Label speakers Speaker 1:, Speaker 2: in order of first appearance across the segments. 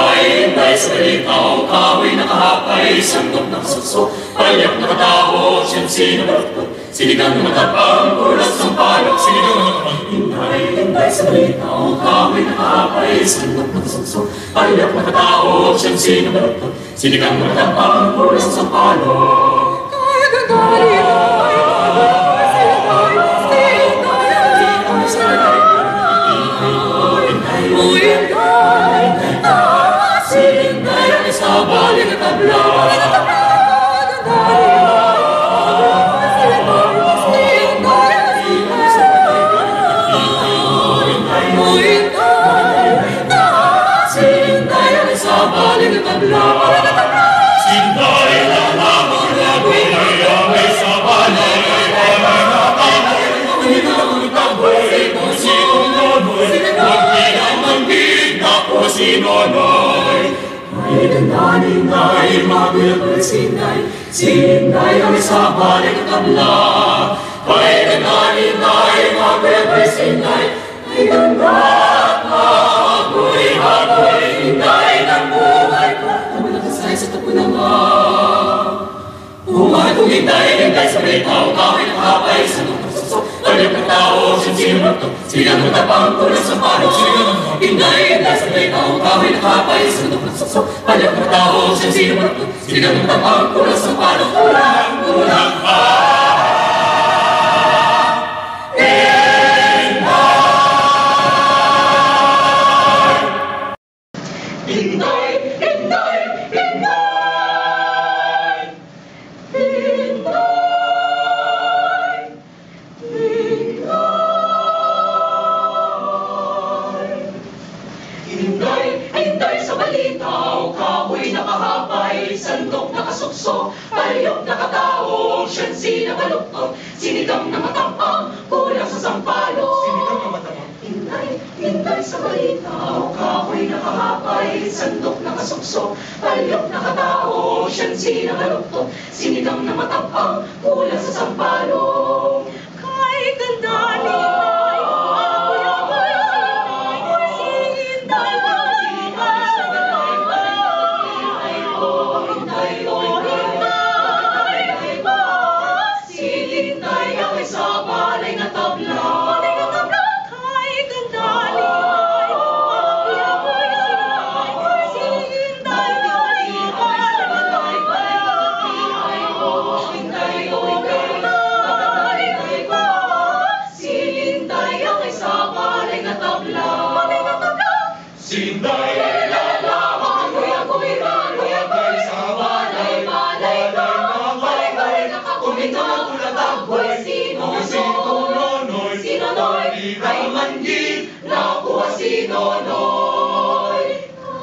Speaker 1: Hintay sa balitaw, kahoy nakahapay, sandok nakasuso, palyak nakataho, siyansi na baluktot, sinigang na matapang, kulas ng palok, sinigang na matapang. Hintay sa balitaw, kahoy nakahapay, sandok nakasuso, palyak nakataho, siyansi na baluktot, sinigang na matapang, kulas ng palok. Ay dandanin-day, magulagul sinday, sinday ang isa balik at tabla. Ay dandanin-day, magulagul sinday, ay dandat na hagoy-hagoy, hinday ng buhay ko, namalakasay sa tapunaman. Buhay kong hinday sa balitaw, kahoy nakahapay, sandok nakasuso, palyak ng tao, siyansi na baluktot, sinigang na matapang, kulas ng palok, hinday sa balitaw, kahoy nakahapay, sandok nakasuso, palyak ng tao, siyansi na baluktot, sinigang na matapang, kulas ng palok, kulang pa.
Speaker 2: Hintay sa balitaw, kahoy nakahapay, sandok nakasukso, palyok nakatao, siyansi na baluktot, sinigang na matampang, kulang sa sampalok. Hintay sa balitaw, kahoy nakahapay, sandok nakasukso, palyok nakatao, siyansi na baluktot, sinigang na matampang, kulang sa sampalok. Kay ganda ni Sinday lalawak, agoy sa balay, balay nakakumita, kulatagboy, sinonoy, ay manggit, nakuha sinonoy.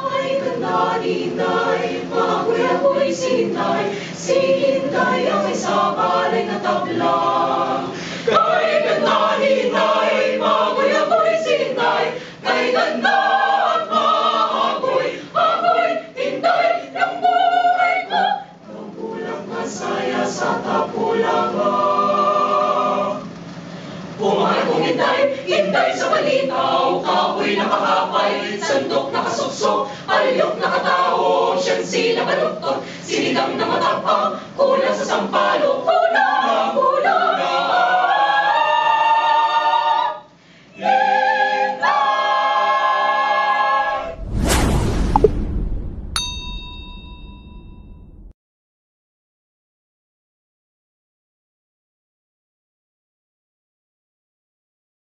Speaker 2: Ay ganda-ninday, magoy sinday, sinday ang isa balay na tabla. Kay ganda-ninday, magoy sinday, kay ganda sa tapulangan. Buhay kong hintay sa balitaw, kahoy nakahapay, sandok nakasukso, palyok nakatao, siyansi na baluktot, sinigang na matapang, kulang sa sampalok, kulang!